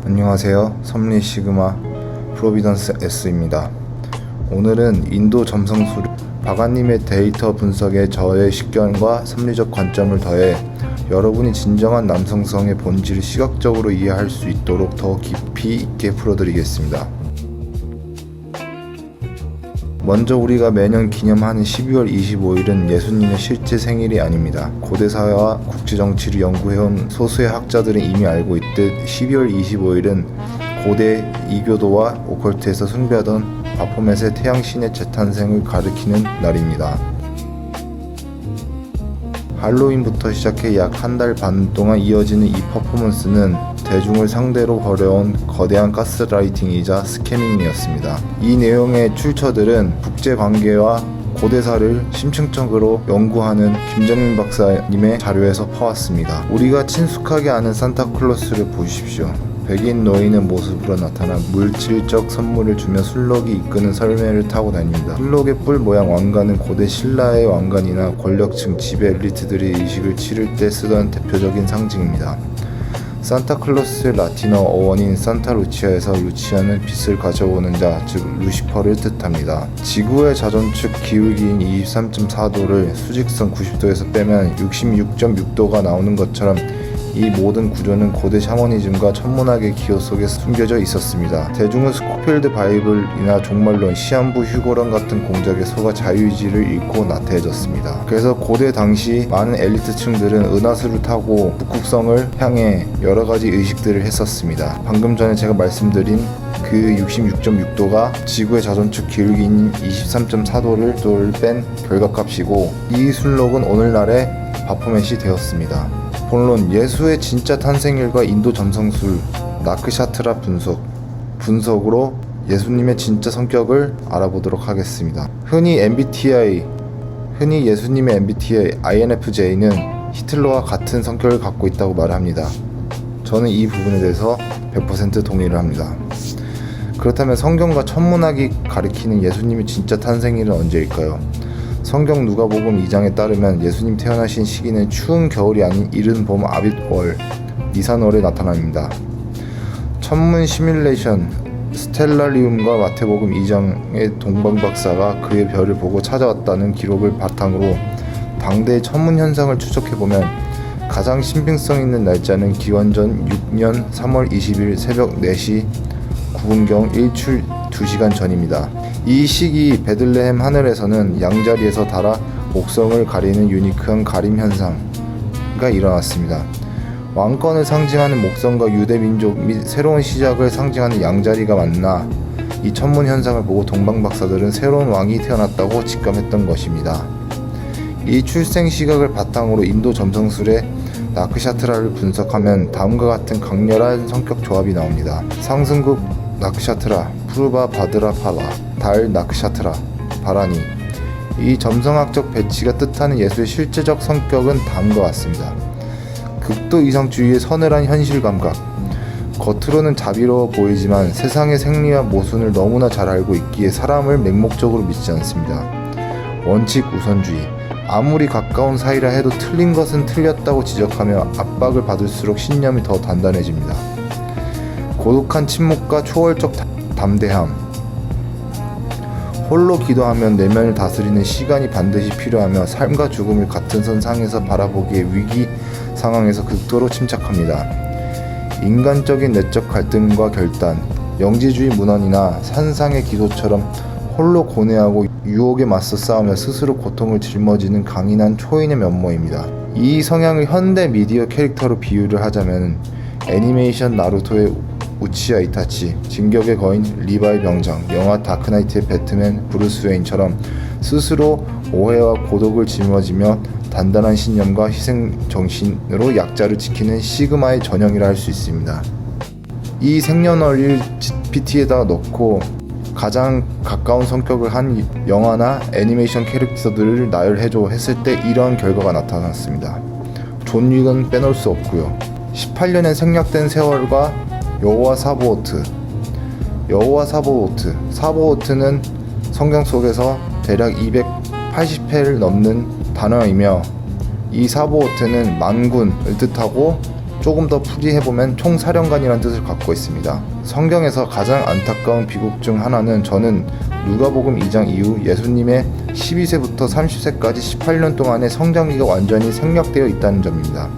안녕하세요. 섭리 시그마 프로비던스 S입니다. 오늘은 인도 점성술 바가님의 데이터 분석에 저의 식견과 섭리적 관점을 더해 여러분이 진정한 남성성의 본질을 시각적으로 이해할 수 있도록 더 깊이 있게 풀어드리겠습니다. 먼저 우리가 매년 기념하는 12월 25일은 예수님의 실제 생일이 아닙니다. 고대 사회와 국제정치를 연구해온 소수의 학자들은 이미 알고 있듯 12월 25일은 고대 이교도와 오컬트에서 숭배하던 바포멧의 태양신의 재탄생을 가리키는 날입니다. 할로윈부터 시작해 약 한 달 반 동안 이어지는 이 퍼포먼스는 대중을 상대로 벌여온 거대한 가스라이팅이자 스캐밍이었습니다. 이 내용의 출처들은 국제관계와 고대사를 심층적으로 연구하는 김정민 박사님의 자료에서 퍼왔습니다. 우리가 친숙하게 아는 산타클로스를 보십시오. 백인 노인의 모습으로 나타나 물질적 선물을 주며 술록이 이끄는 설매를 타고 다닙니다. 술록의 뿔 모양 왕관은 고대 신라의 왕관이나 권력층 지배 엘리트들이 의식을 치를 때 쓰던 대표적인 상징입니다. 산타클로스의 라틴어 어원인 산타루치아에서 루치아는 빛을 가져오는 자, 즉 루시퍼를 뜻합니다. 지구의 자전축 기울기인 23.4도를 수직선 90도에서 빼면 66.6도가 나오는 것처럼 이 모든 구조는 고대 샤머니즘과 천문학의 기호 속에 숨겨져 있었습니다. 대중은 스코필드 바이블이나 종말론, 시한부 휴거론 같은 공작에 속아 자유의지를 잃고 나태해졌습니다. 그래서 고대 당시 많은 엘리트층들은 은하수를 타고 북극성을 향해 여러가지 의식들을 했었습니다. 방금 전에 제가 말씀드린 그 66.6도가 지구의 자전축 기울기인 23.4도를 뺀 결과값이고, 이 순록은 오늘날의 바포멧이 되었습니다. 본론, 예수의 진짜 탄생일과 인도 점성술 나크샤트라 분석으로 예수님의 진짜 성격을 알아보도록 하겠습니다. 흔히 예수님의 MBTI INFJ는 히틀러와 같은 성격을 갖고 있다고 말합니다. 저는 이 부분에 대해서 100% 동의를 합니다. 그렇다면 성경과 천문학이 가리키는 예수님의 진짜 탄생일은 언제일까요? 성경 누가복음 2장에 따르면 예수님 태어나신 시기는 추운 겨울이 아닌 이른 봄 아빗월 니산월에 나타납니다. 천문 시뮬레이션 스텔라리움과 마태복음 2장의 동방박사가 그의 별을 보고 찾아왔다는 기록을 바탕으로 당대의 천문 현상을 추적해보면 가장 신빙성 있는 날짜는 기원전 6년 3월 20일 새벽 4시 9분경 일출 2시간 전입니다. 이 시기 베들레헴 하늘에서는 양자리에서 달아 목성을 가리는 유니크한 가림 현상가 일어났습니다. 왕권을 상징하는 목성과 유대 민족 및 새로운 시작을 상징하는 양자리가 만나 이 천문 현상을 보고 동방 박사들은 새로운 왕이 태어났다고 직감했던 것입니다. 이 출생 시각을 바탕으로 인도 점성술의 나크샤트라를 분석하면 다음과 같은 강렬한 성격 조합이 나옵니다. 상승국 나크샤트라 푸르바 바드라 팔라 달 나크샤트라 바라니. 이 점성학적 배치가 뜻하는 예수의 실제적 성격은 다음과 같습니다. 극도 이상주의의 서늘한 현실 감각. 겉으로는 자비로워 보이지만 세상의 생리와 모순을 너무나 잘 알고 있기에 사람을 맹목적으로 믿지 않습니다. 원칙 우선주의. 아무리 가까운 사이라 해도 틀린 것은 틀렸다고 지적하며 압박을 받을수록 신념이 더 단단해집니다. 고독한 침묵과 초월적 담대함. 홀로 기도하면 내면을 다스리는 시간이 반드시 필요하며 삶과 죽음을 같은 선상에서 바라보기에 위기 상황에서 극도로 침착합니다. 인간적인 내적 갈등과 결단, 영지주의 문헌이나 산상의 기도처럼 홀로 고뇌하고 유혹에 맞서 싸우며 스스로 고통을 짊어지는 강인한 초인의 면모입니다. 이 성향을 현대 미디어 캐릭터로 비유를 하자면 애니메이션 나루토의 우치야 이타치, 진격의 거인 리바이 병장, 영화 다크나이트의 배트맨 브루스 웨인처럼 스스로 오해와 고독을 짊어지며 단단한 신념과 희생정신으로 약자를 지키는 시그마의 전형이라 할 수 있습니다. 이 생년월일 GPT에다 넣고 가장 가까운 성격을 한 영화나 애니메이션 캐릭터들을 나열해줘 했을 때 이러한 결과가 나타났습니다. 존 윅은 빼놓을 수 없고요. 18년의 생략된 세월과 여호와 사보오트는 성경 속에서 대략 280회를 넘는 단어이며, 이 사보오트는 만군을 뜻하고 조금 더 풀이해보면 총사령관이라는 뜻을 갖고 있습니다. 성경에서 가장 안타까운 비극 중 하나는 저는 누가복음 2장 이후 예수님의 12세부터 30세까지 18년 동안의 성장기가 완전히 생략되어 있다는 점입니다.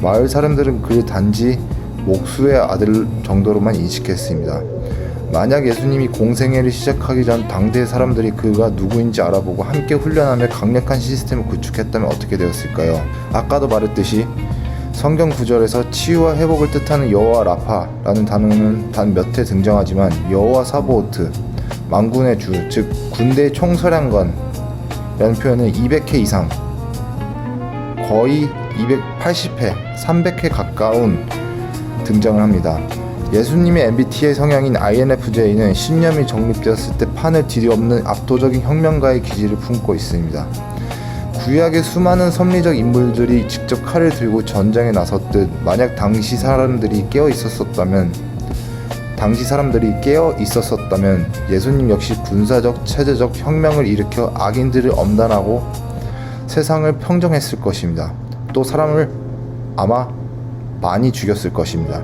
마을 사람들은 그를 단지 목수의 아들 정도로만 인식했습니다. 만약 예수님이 공생애를 시작하기 전 당대 사람들이 그가 누구인지 알아보고 함께 훈련하며 강력한 시스템을 구축했다면 어떻게 되었을까요? 아까도 말했듯이 성경 구절에서 치유와 회복을 뜻하는 여호와 라파라는 단어는 단 몇 회 등장하지만 여호와 사보오트, 만군의 주, 즉 군대의 총사령관이라는 표현은 200회 이상, 거의 280회, 300회 가까운 등장을 합니다. 예수님의 MBTI 성향인 INFJ는 신념이 정립되었을 때 판을 뒤엎는 압도적인 혁명가의 기질을 품고 있습니다. 구약의 수많은 섭리적 인물들이 직접 칼을 들고 전장에 나섰듯 만약 당시 사람들이 깨어 있었었다면 예수님 역시 군사적, 체제적 혁명을 일으켜 악인들을 엄단하고 세상을 평정했을 것입니다. 또 사람을 아마 많이 죽였을 것입니다.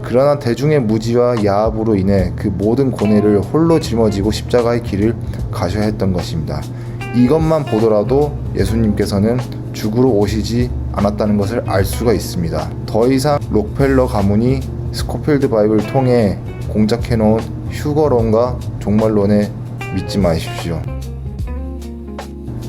그러나 대중의 무지와 야합으로 인해 그 모든 고뇌를 홀로 짊어지고 십자가의 길을 가셔야 했던 것입니다. 이것만 보더라도 예수님께서는 죽으러 오시지 않았다는 것을 알 수가 있습니다. 더 이상 록펠러 가문이 스코필드 바이블을 통해 공작해놓은 휴거론과 종말론에 믿지 마십시오.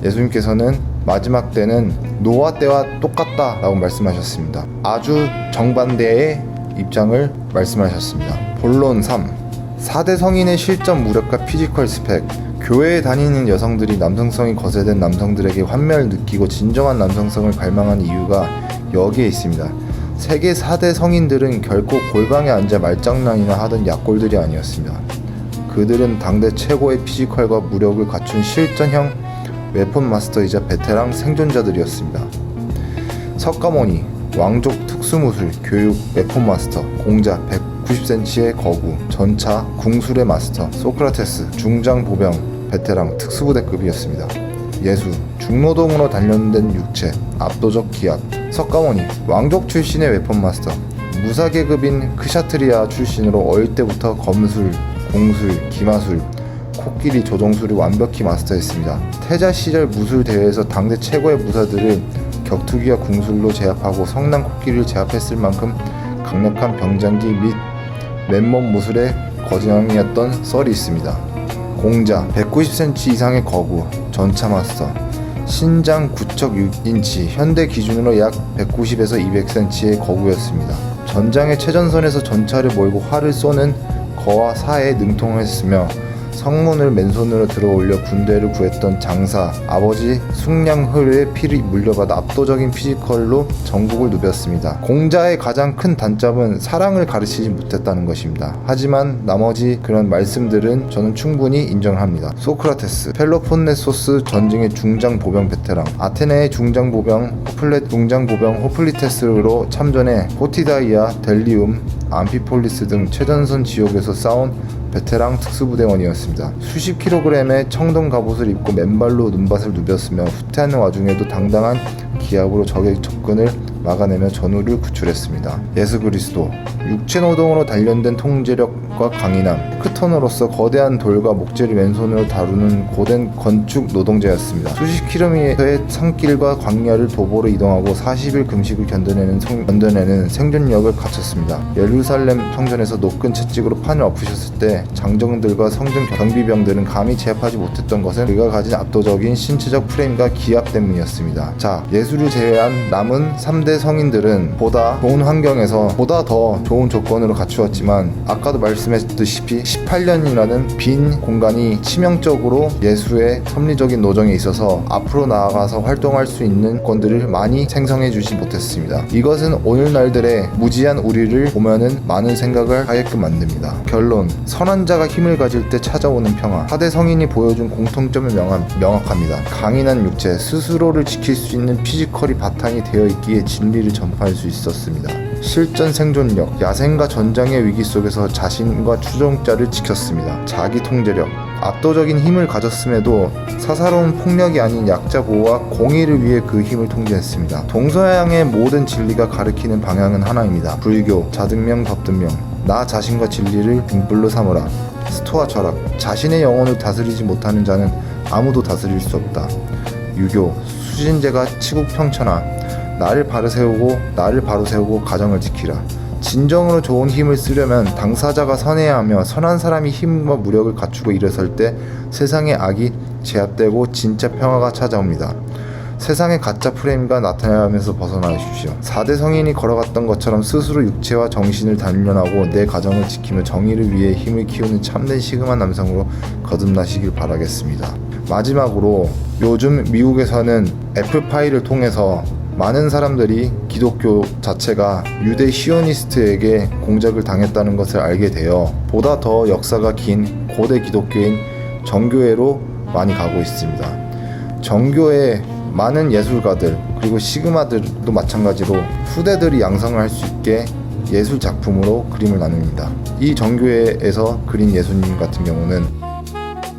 예수님께서는 마지막 때는 노아 때와 똑같다 라고 말씀하셨습니다. 아주 정반대의 입장을 말씀하셨습니다. 본론 3. 4대 성인의 실전 무력과 피지컬 스펙. 교회에 다니는 여성들이 남성성이 거세된 남성들에게 환멸을 느끼고 진정한 남성성을 갈망하는 이유가 여기에 있습니다. 세계 4대 성인들은 결코 골방에 앉아 말장난이나 하던 약골들이 아니었습니다. 그들은 당대 최고의 피지컬과 무력을 갖춘 실전형 웨폰 마스터이자 베테랑 생존자들이었습니다. 석가모니, 왕족 특수무술, 교육, 웨폰 마스터, 공자, 190cm의 거구, 전차, 궁술의 마스터, 소크라테스, 중장 보병, 베테랑, 특수부대급이었습니다. 예수, 중노동으로 단련된 육체, 압도적 기압. 석가모니, 왕족 출신의 웨폰 마스터, 무사계급인 크샤트리아 출신으로 어릴 때부터 검술, 공술, 기마술, 코끼리 조종술을 완벽히 마스터했습니다. 태자 시절 무술 대회에서 당대 최고의 무사들을 격투기와 궁술로 제압하고 성난 코끼리를 제압했을 만큼 강력한 병장기 및 맨몸 무술의 거장이었던 썰이 있습니다. 공자, 190cm 이상의 거구, 전차 마스터, 신장 9.6인치, 현대 기준으로 약 190에서 200cm의 거구였습니다. 전장의 최전선에서 전차를 몰고 활을 쏘는 거와 사에 능통했으며 성문을 맨손으로 들어올려 군대를 구했던 장사, 아버지 숭량흐의 피를 물려받아 압도적인 피지컬로 전국을 누볐습니다. 공자의 가장 큰 단점은 사랑을 가르치지 못했다는 것입니다. 하지만 나머지 그런 말씀들은 저는 충분히 인정합니다. 소크라테스, 펠로폰네소스 전쟁의 중장 보병 베테랑, 아테네의 중장 보병 호플리테스로 참전해 포티다이아, 델리움, 암피폴리스 등 최전선 지역에서 싸운 베테랑 특수부대원이었습니다. 수십 킬로그램의 청동 갑옷을 입고 맨발로 눈밭을 누볐으며 후퇴하는 와중에도 당당한 기압으로 적의 접근을 막아내며 전우를 구출했습니다. 예수 그리스도, 육체 노동으로 단련된 통제력과 강인함, 크턴으로서 거대한 돌과 목재를 왼손으로 다루는 고된 건축 노동자였습니다. 수십 킬로미터의 산길과 광야를 도보로 이동하고 40일 금식을 견뎌내는 생존력을 갖췄습니다. 예루살렘 성전에서 노끈 채찍으로 판을 엎으셨을 때 장정들과 성전 경비병들은 감히 제압하지 못했던 것은 그가 가진 압도적인 신체적 프레임과 기압 때문이었습니다. 자, 예수를 제외한 남은 3대 성인들은 보다 좋은 환경에서 보다 더 좋은 조건으로 갖추었지만 아까도 말씀했듯이 18년이라는 빈 공간이 치명적으로 예수의 섭리적인 노정에 있어서 앞으로 나아가서 활동할 수 있는 조건들을 많이 생성해 주지 못했습니다. 이것은 오늘날들의 무지한 우리를 보면은 많은 생각을 하게끔 만듭니다. 결론, 선한 자가 힘을 가질 때 찾아오는 평화. 4대 성인이 보여준 공통점은 명확합니다. 강인한 육체, 스스로를 지킬 수 있는 피지컬이 바탕이 되어 있기에 진리를 전파할 수 있었습니다. 실전 생존력, 야생과 전장의 위기 속에서 자신과 추종자를 지켰습니다. 자기 통제력, 압도적인 힘을 가졌음에도 사사로운 폭력이 아닌 약자 보호와 공의를 위해 그 힘을 통제했습니다. 동서양의 모든 진리가 가리키는 방향은 하나입니다. 불교, 자등명, 법등명, 나 자신과 진리를 등불로 삼으라. 스토아 철학, 자신의 영혼을 다스리지 못하는 자는 아무도 다스릴 수 없다. 유교, 수진제가 치국평천하, 나를 바로 세우고 가정을 지키라. 진정으로 좋은 힘을 쓰려면 당사자가 선해야 하며 선한 사람이 힘과 무력을 갖추고 일어설 때 세상의 악이 제압되고 진짜 평화가 찾아옵니다. 세상의 가짜 프레임과 나타나면서 벗어나십시오. 4대 성인이 걸어갔던 것처럼 스스로 육체와 정신을 단련하고 내 가정을 지키며 정의를 위해 힘을 키우는 참된 시그마 남성으로 거듭나시길 바라겠습니다. 마지막으로 요즘 미국에서는 애플파이를 통해서 많은 사람들이 기독교 자체가 유대 시오니스트에게 공작을 당했다는 것을 알게 되어 보다 더 역사가 긴 고대 기독교인 정교회로 많이 가고 있습니다. 정교회 많은 예술가들 그리고 시그마들도 마찬가지로 후대들이 양성을 할 수 있게 예술 작품으로 그림을 나눕니다. 이 정교회에서 그린 예수님 같은 경우는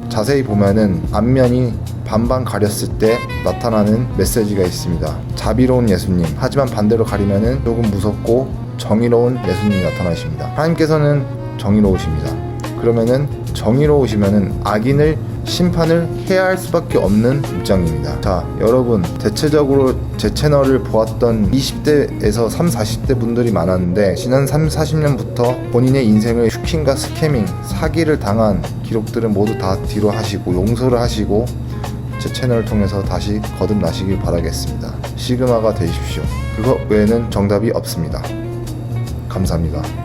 자세히 보면은 앞면이 반반 가렸을 때 나타나는 메시지가 있습니다. 자비로운 예수님, 하지만 반대로 가리면은 조금 무섭고 정의로운 예수님이 나타나십니다. 하나님께서는 정의로우십니다. 그러면은 정의로우시면은 악인을 심판을 해야 할 수밖에 없는 입장입니다. 자, 여러분, 대체적으로 제 채널을 보았던 20대에서 30, 40대 분들이 많았는데 지난 30, 40년부터 본인의 인생을 슈킹과 스캐밍, 사기를 당한 기록들은 모두 다 뒤로 하시고 용서를 하시고 제 채널을 통해서 다시 거듭나시길 바라겠습니다. 시그마가 되십시오. 그거 외에는 정답이 없습니다. 감사합니다.